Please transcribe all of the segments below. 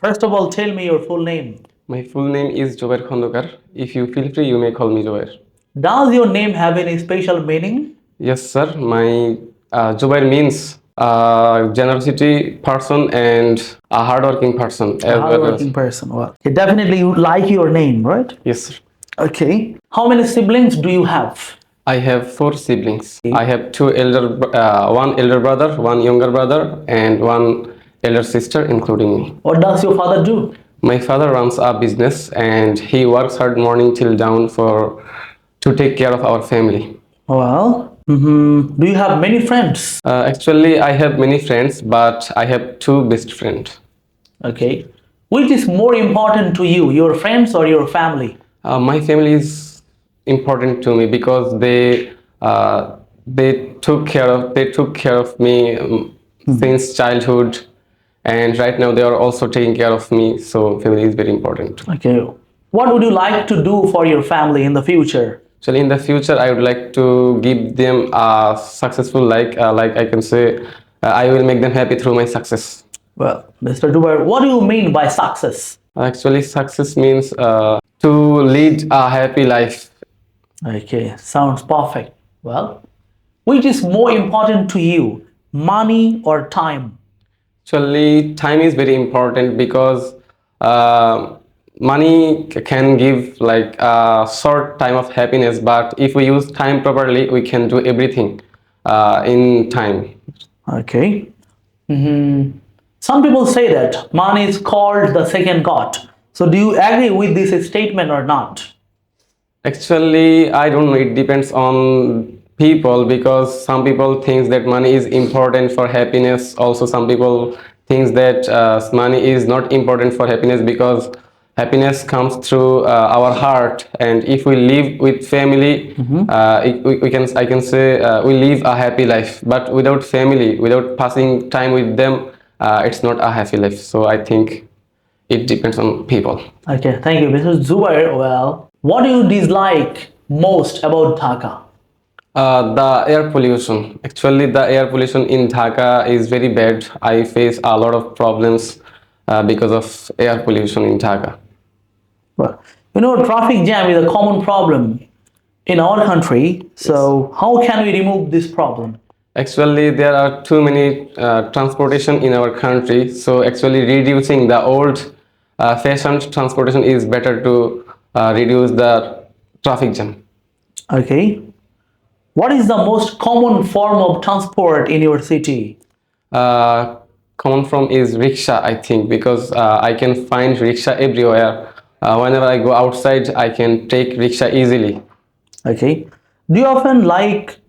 First of all, tell me your full name. My full name is Jobair Khondokar. If you feel free, you may call me Jobair. Does your name have any special meaning? Yes, sir. My Jobair means generosity person and a hardworking person A as well as. hardworking person. Well, definitely you like your name, right? Yes, sir. Okay. How many siblings do you have? I have four siblings. I have one elder brother, one younger brother, and one elder sister, including me. What does your father do? My father runs a business and he works hard morning till down to take care of our family. Well, do you have many friends? Actually, I have many friends, but I have two best friends. Okay. Which is more important to you, your friends or your family? My family is important to me because they took care of me since childhood, and right now they are also taking care of me. So family is very important. Okay. What would you like to do for your family in the future? So in the future, I would like to give them a successful like I can say, I will make them happy through my success. Well, Mr. Dubai, what do you mean by success? Actually, success means to lead a happy life. Okay, sounds perfect. Well, which is more important to you, money or time? Actually, time is very important because money can give like a short time of happiness, but if we use time properly, we can do everything in time. Okay. Some people say that money is called the second god. So, do you agree with this statement or not? Actually, I don't know. It depends on people because some people think that money is important for happiness. Also, some people think that money is not important for happiness because happiness comes through our heart. And if we live with family, I can say we live a happy life. But without family, without passing time with them, it's not a happy life. So I think it depends on people. Okay, thank you, Mr. Zubair. Well, what do you dislike most about Dhaka? The air pollution. Actually, the air pollution in Dhaka is very bad. I face a lot of problems because of air pollution in Dhaka. Well, traffic jam is a common problem in our country. So, how can we remove this problem? Actually, there are too many transportation in our country. So, actually, reducing the old fashioned transportation is better to reduce the traffic jam. Okay. What is the most common form of transport in your city? uh, Common from is rickshaw, I think, because I can find rickshaw everywhere. Whenever I go outside, I can take rickshaw easily. Okay. Do you often like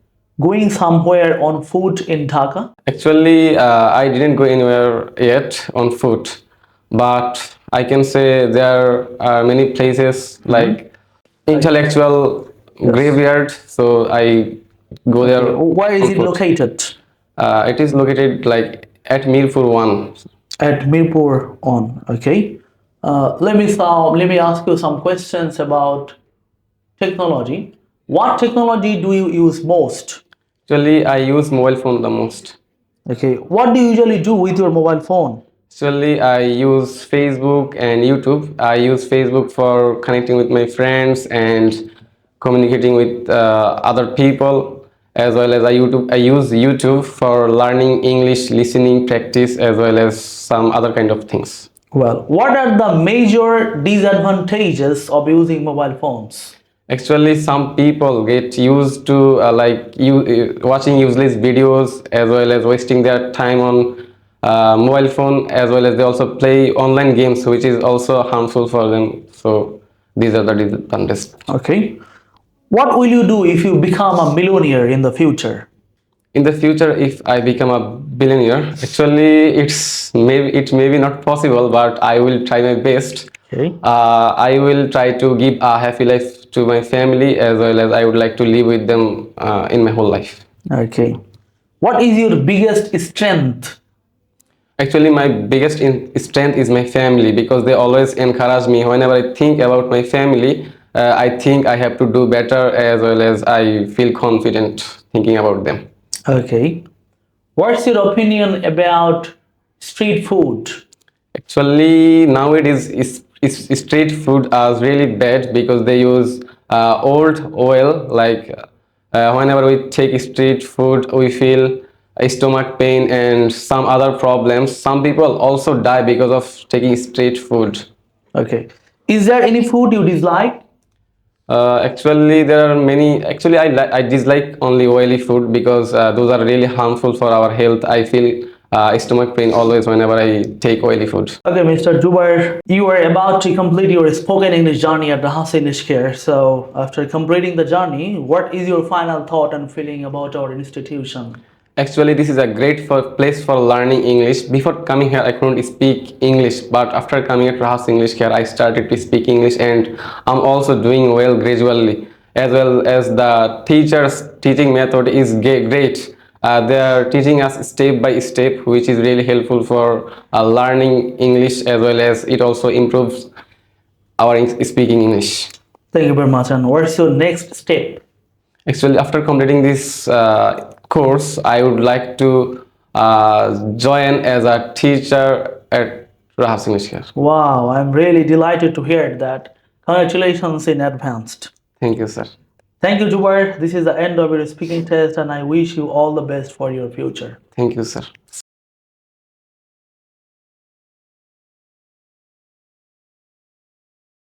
going somewhere on foot in Dhaka? Actually, I didn't go anywhere yet on foot, but I can say there are many places like intellectual graveyard. So I go there. Where is on it foot. located? It is located like at Mirpur 1. At Mirpur on. Okay. Let me ask you some questions about technology. What technology do you use most? Actually, I use mobile phone the most. Okay. What do you usually do with your mobile phone? Actually, I use Facebook and YouTube. I use Facebook for connecting with my friends and communicating with other people, as well as I use YouTube for learning English, listening, practice, as well as some other kind of things. Well, what are the major disadvantages of using mobile phones? Actually, some people get used to watching useless videos as well as wasting their time on mobile phone, as well as they also play online games, which is also harmful for them. So these are the disadvantages. Okay. What will you do if you become a millionaire in the future? In the future, if I become a billionaire, actually it may be not possible, but I will try my best. Okay. I will try to give a happy life to my family, as well as I would like to live with them in my whole life. Okay. What is your biggest strength? Actually, my biggest strength is my family because they always encourage me. Whenever I think about my family, I think I have to do better, as well as I feel confident thinking about them. Okay. What's your opinion about street food? Actually, nowadays is street food is really bad because they use old oil. Like whenever we take street food, we feel a stomach pain and some other problems. Some people also die because of taking street food. Okay. Is there any food you dislike? Actually, there are many. Actually, I dislike only oily food because those are really harmful for our health. I feel stomach pain always whenever I take oily food. Okay, Mr. Jubair, you are about to complete your spoken English journey at Rahas English Care. So, after completing the journey, what is your final thought and feeling about our institution? Actually, this is a great place for learning English. Before coming here, I couldn't speak English, but after coming at Rahas English Care, I started to speak English, and I'm also doing well gradually. As well as the teachers' teaching method is great. They are teaching us step by step, which is really helpful for learning English, as well as it also improves our speaking English. Thank you very much. And what's your next step? Actually, after completing this course, I would like to join as a teacher at Rahas English Care. Wow, I'm really delighted to hear that. Congratulations in advance. Thank you, sir. Thank you, Jubair. This is the end of your speaking test, and I wish you all the best for your future. Thank you, sir.